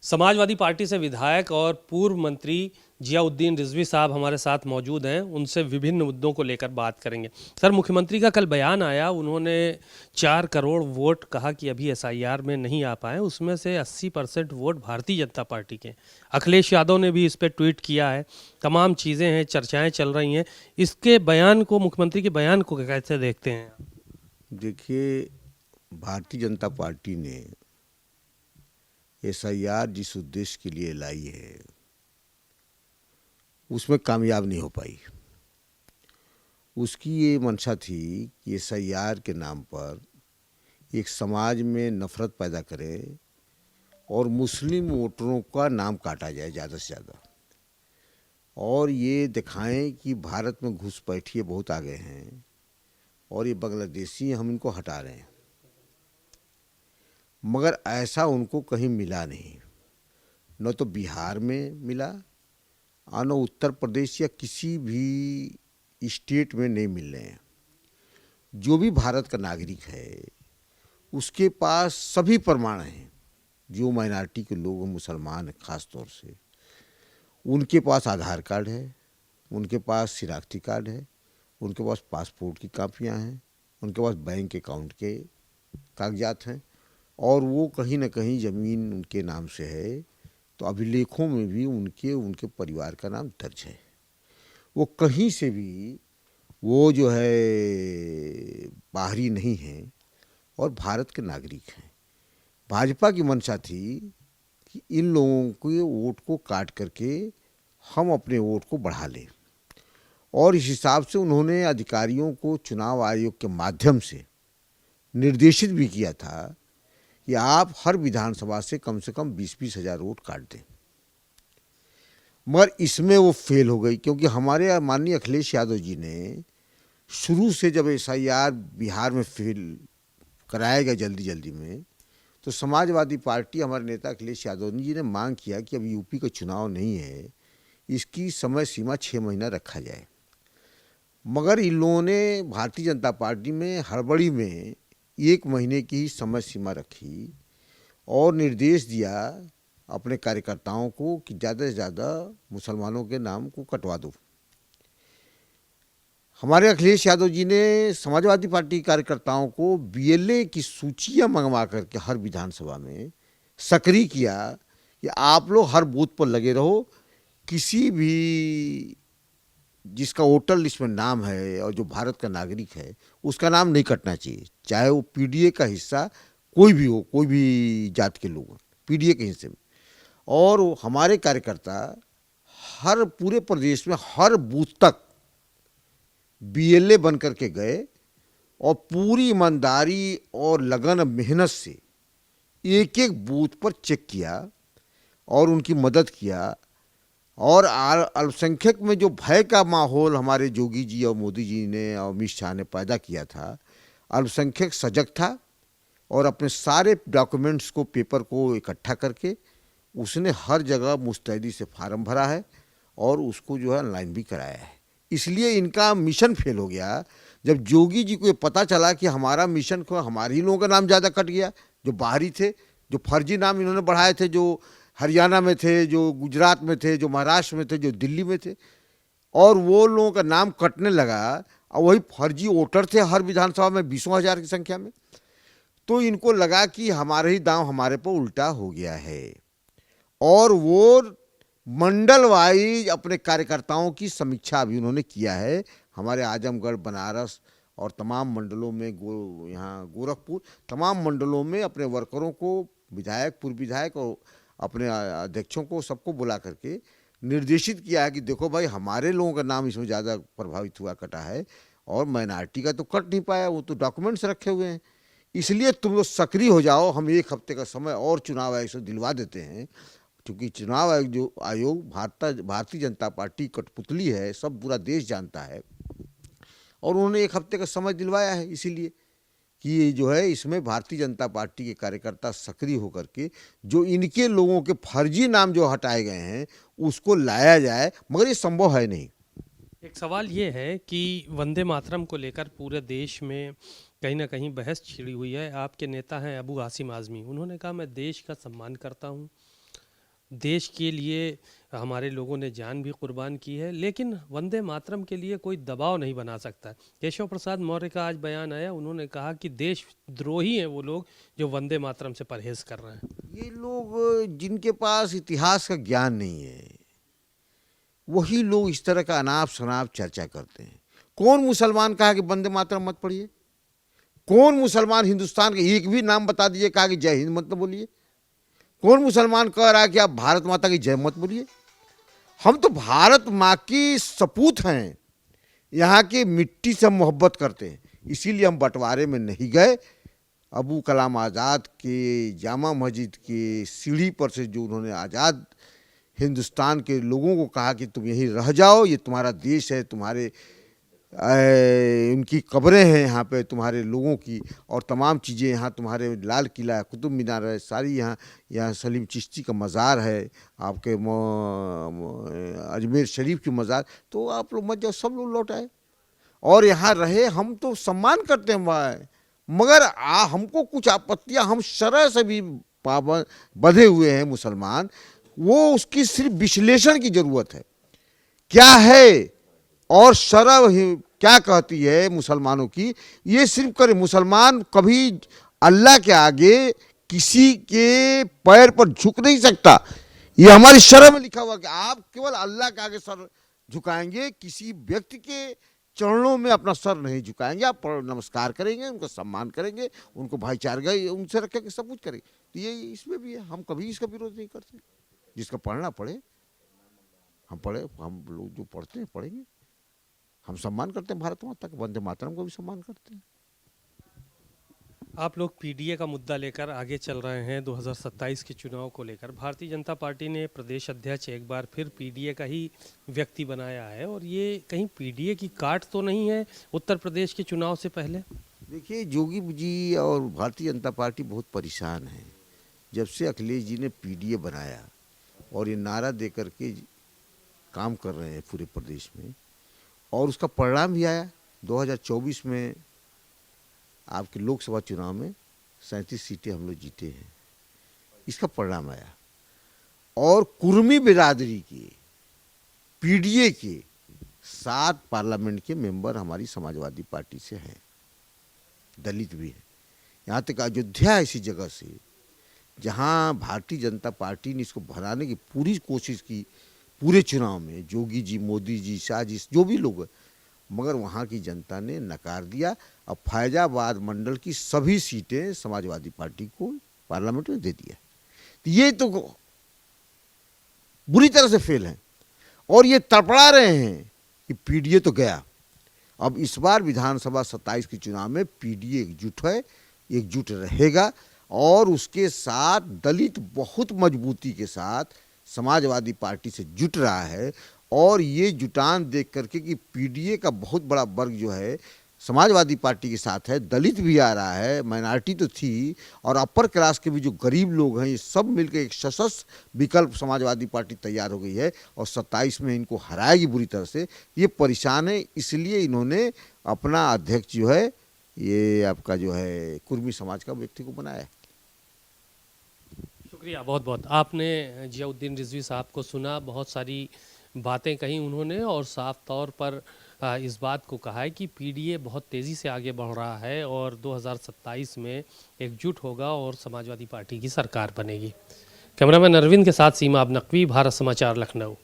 Samajwadi party से विधायक और पूर्व मंत्री जियाउद्दीन रिजवी साहब हमारे साथ मौजूद हैं। उनसे विभिन्न मुद्दों को लेकर बात करेंगे। सर, मुख्यमंत्री का कल बयान आया, उन्होंने 4 करोड़ वोट कहा कि अभी एसआईआर में नहीं आ पाए, उसमें से 80% वोट भारतीय जनता पार्टी के। अखिलेश यादव ने भी इस पर ट्वीट किया है। तमाम चीज़ें हैं, चर्चाएं चल रही हैं। इसके बयान को, मुख्यमंत्री के बयान को कैसे देखते हैं? देखिए, भारतीय जनता पार्टी ने एसआईआर जिस उद्देश्य के लिए लाई है उसमें कामयाब नहीं हो पाई। उसकी ये मंशा थी कि एसआईआर के नाम पर एक समाज में नफरत पैदा करे और मुस्लिम वोटरों का नाम काटा जाए ज़्यादा से ज़्यादा, और ये दिखाएं कि भारत में घुसपैठिए बहुत आ गए हैं और ये बांग्लादेशी हम इनको हटा रहे हैं। मगर ऐसा उनको कहीं मिला नहीं, न तो बिहार में मिला और न उत्तर प्रदेश या किसी भी स्टेट में नहीं मिल रहे हैं। जो भी भारत का नागरिक है उसके पास सभी प्रमाण हैं। जो माइनॉरिटी के लोग मुसलमान हैं ख़ास तौर से, उनके पास आधार कार्ड है, उनके पास शिनाख्ती कार्ड है, उनके पास पासपोर्ट की कापियाँ हैं, उनके पास बैंक अकाउंट के कागजात हैं, और वो कहीं ना कहीं ज़मीन उनके नाम से है, तो अभिलेखों में भी उनके परिवार का नाम दर्ज है। वो कहीं से भी वो जो है बाहरी नहीं है और भारत के नागरिक हैं। भाजपा की मंशा थी कि इन लोगों के वोट को काट करके हम अपने वोट को बढ़ा लें, और इस हिसाब से उन्होंने अधिकारियों को चुनाव आयोग के माध्यम से निर्देशित भी किया था कि आप हर विधानसभा से कम 20-20 हज़ार वोट काट दें। मगर इसमें वो फेल हो गई, क्योंकि हमारे माननीय अखिलेश यादव जी ने शुरू से जब एसआईआर बिहार में फेल कराया गया जल्दी जल्दी में, तो समाजवादी पार्टी, हमारे नेता अखिलेश यादव जी ने मांग किया कि अब यूपी का चुनाव नहीं है, इसकी समय सीमा 6 महीना रखा जाए। मगर इन लोगों ने भारतीय जनता पार्टी में हड़बड़ी में 1 महीने की ही समय सीमा रखी और निर्देश दिया अपने कार्यकर्ताओं को कि ज़्यादा से ज़्यादा मुसलमानों के नाम को कटवा दो। हमारे अखिलेश यादव जी ने समाजवादी पार्टी कार्यकर्ताओं को बीएलए की सूचियां मंगवा करके हर विधानसभा में सक्रिय किया कि आप लोग हर बूथ पर लगे रहो, किसी भी जिसका वोटर लिस्ट में नाम है और जो भारत का नागरिक है उसका नाम नहीं कटना चाहिए, चाहे वो पीडीए का हिस्सा कोई भी हो, कोई भी जात के लोग पीडीए के हिस्से में। और हमारे कार्यकर्ता हर पूरे प्रदेश में हर बूथ तक बीएलए बन करके गए और पूरी ईमानदारी और लगन मेहनत से एक एक बूथ पर चेक किया और उनकी मदद किया। और अल्पसंख्यक में जो भय का माहौल हमारे योगी जी और मोदी जी ने और अमित शाह ने पैदा किया था, अल्पसंख्यक सजग था और अपने सारे डॉक्यूमेंट्स को, पेपर को इकट्ठा करके उसने हर जगह मुस्तैदी से फार्म भरा है और उसको जो है ऑनलाइन भी कराया है। इसलिए इनका मिशन फेल हो गया। जब योगी जी को ये पता चला कि हमारा मिशन को, हमारे ही लोगों का नाम ज़्यादा कट गया, जो बाहरी थे, जो फर्जी नाम इन्होंने बढ़ाए थे, जो हरियाणा में थे, जो गुजरात में थे, जो महाराष्ट्र में थे, जो दिल्ली में थे, और वो लोगों का नाम कटने लगा और वही फर्जी वोटर थे हर विधानसभा में 20,000 की संख्या में। तो इनको लगा कि हमारे ही दांव हमारे पर उल्टा हो गया है, और वो मंडल वाइज अपने कार्यकर्ताओं की समीक्षा भी उन्होंने किया है। हमारे आजमगढ़, बनारस और तमाम मंडलों में, यहाँ गोरखपुर, तमाम मंडलों में अपने वर्करों को, विधायक, पूर्व विधायक और अपने अध्यक्षों को, सबको बुला करके निर्देशित किया है कि देखो भाई, हमारे लोगों का नाम इसमें ज़्यादा प्रभावित हुआ, कटा है, और माइनॉरिटी का तो कट नहीं पाया, वो तो डॉक्यूमेंट्स रखे हुए हैं। इसलिए तुम लोग सक्रिय हो जाओ, हम 1 हफ्ते का समय और चुनाव आयोग से दिलवा देते हैं, क्योंकि चुनाव आयोग भारतीय जनता पार्टी कठपुतली है, सब पूरा देश जानता है, और उन्होंने 1 हफ्ते का समय दिलवाया है इसीलिए कि ये जो है इसमें भारतीय जनता पार्टी के कार्यकर्ता सक्रिय होकर के जो इनके लोगों के फर्जी नाम जो हटाए गए हैं उसको लाया जाए, मगर ये संभव है नहीं। एक सवाल ये है कि वंदे मातरम को लेकर पूरे देश में कहीं ना कहीं बहस छिड़ी हुई है। आपके नेता हैं अबू आसिम आज़मी, उन्होंने कहा मैं देश का सम्मान करता हूँ, देश के लिए हमारे लोगों ने जान भी कुर्बान की है, लेकिन वंदे मातरम के लिए कोई दबाव नहीं बना सकता। केशव प्रसाद मौर्य का आज बयान आया, उन्होंने कहा कि देशद्रोही हैं वो लोग जो वंदे मातरम से परहेज कर रहे हैं। ये लोग जिनके पास इतिहास का ज्ञान नहीं है, वही लोग इस तरह का अनाप शनाप चर्चा करते हैं। कौन मुसलमान कहा कि वंदे मातरम मत पढ़िए? कौन मुसलमान हिंदुस्तान के एक भी नाम बता दीजिए कहा कि जय हिंद मत बोलिए? कौन मुसलमान कह रहा है कि आप भारत माता की जय मत बोलिए? हम तो भारत माँ की सपूत हैं, यहाँ की मिट्टी से हम मोहब्बत करते हैं, इसीलिए हम बंटवारे में नहीं गए। अबू कलाम आज़ाद के जामा मस्जिद के सीढ़ी पर से जो उन्होंने आज़ाद हिंदुस्तान के लोगों को कहा कि तुम यहीं रह जाओ, ये तुम्हारा देश है, तुम्हारे उनकी कब्रें हैं यहाँ पे तुम्हारे लोगों की, और तमाम चीज़ें यहाँ तुम्हारे लाल किला कुतुब मीनार है, सारी यहाँ सलीम चिश्ती का मज़ार है, आपके अजमेर शरीफ की मज़ार, तो आप लोग मत जाओ, सब लोग लौट आए और यहाँ रहे। हम तो सम्मान करते हैं वहाँ, मगर हमको कुछ आपत्तियाँ, हम शरह से भी पाबंद बंधे हुए हैं मुसलमान, वो उसकी सिर्फ विश्लेषण की ज़रूरत है क्या है और शरह क्या कहती है मुसलमानों की, ये सिर्फ करे। मुसलमान कभी अल्लाह के आगे किसी के पैर पर झुक नहीं सकता, ये हमारी शरह में लिखा हुआ कि आप केवल अल्लाह के आगे सर झुकाएंगे, किसी व्यक्ति के चरणों में अपना सर नहीं झुकाएंगे। आप नमस्कार करेंगे, उनका सम्मान करेंगे, उनको भाईचारा उनसे रखेंगे, सब कुछ करेंगे। तो ये इसमें भी है, हम कभी इसका विरोध नहीं करते। जिसका पढ़ना पढ़े, हम पढ़े, हम लोग जो पढ़ते हैं पढ़ेंगे। हम सम्मान करते हैं भारत माता का, वंदे मातरम को भी सम्मान करते हैं। आप लोग पीडीए का मुद्दा लेकर आगे चल रहे हैं 2027 के चुनाव को लेकर। भारतीय जनता पार्टी ने प्रदेश अध्यक्ष एक बार फिर पीडीए का ही व्यक्ति बनाया है, और ये कहीं पीडीए की काट तो नहीं है उत्तर प्रदेश के चुनाव से पहले? देखिए, जोगी जी और भारतीय जनता पार्टी बहुत परेशान है। जब से अखिलेश जी ने पीडीए बनाया और ये नारा दे करके काम कर रहे हैं पूरे प्रदेश में, और उसका परिणाम भी आया 2024 में। आपके लोकसभा चुनाव में 37 सीटें हम लोग जीते हैं, इसका परिणाम आया। और कुर्मी बिरादरी के पीडीए के 7 पार्लियामेंट के मेंबर हमारी समाजवादी पार्टी से हैं, दलित भी हैं। यहाँ तक अयोध्या ऐसी जगह से जहाँ भारतीय जनता पार्टी ने इसको भराने की पूरी कोशिश की पूरे चुनाव में, जोगी जी, मोदी जी, शाह जी, जो भी लोग, मगर वहाँ की जनता ने नकार दिया। अब फैजाबाद मंडल की सभी सीटें समाजवादी पार्टी को पार्लियामेंट में दे दिया। तो ये तो बुरी तरह से फेल है, और ये तड़पड़ा रहे हैं कि पीडीए तो गया। अब इस बार विधानसभा 27 के चुनाव में पीडीए एकजुट है, एकजुट रहेगा, और उसके साथ दलित बहुत मजबूती के साथ समाजवादी पार्टी से जुट रहा है। और ये जुटान देख करके कि पीडीए का बहुत बड़ा वर्ग जो है समाजवादी पार्टी के साथ है, दलित भी आ रहा है, माइनॉरिटी तो थी, और अपर क्लास के भी जो गरीब लोग हैं, ये सब मिलकर एक सशक्त विकल्प समाजवादी पार्टी तैयार हो गई है, और 27 में इनको हराएगी बुरी तरह से। ये परेशान है, इसलिए इन्होंने अपना अध्यक्ष जो है, ये आपका जो है कुर्मी समाज का व्यक्ति को बनाया है। शुक्रिया बहुत बहुत। आपने जियाउद्दीन रिजवी साहब को सुना, बहुत सारी बातें कही उन्होंने, और साफ तौर पर इस बात को कहा है कि पीडीए बहुत तेज़ी से आगे बढ़ रहा है और 2027 में एकजुट होगा और समाजवादी पार्टी की सरकार बनेगी। कैमरामैन अरविंद के साथ सीमा अब नकवी, भारत समाचार, लखनऊ।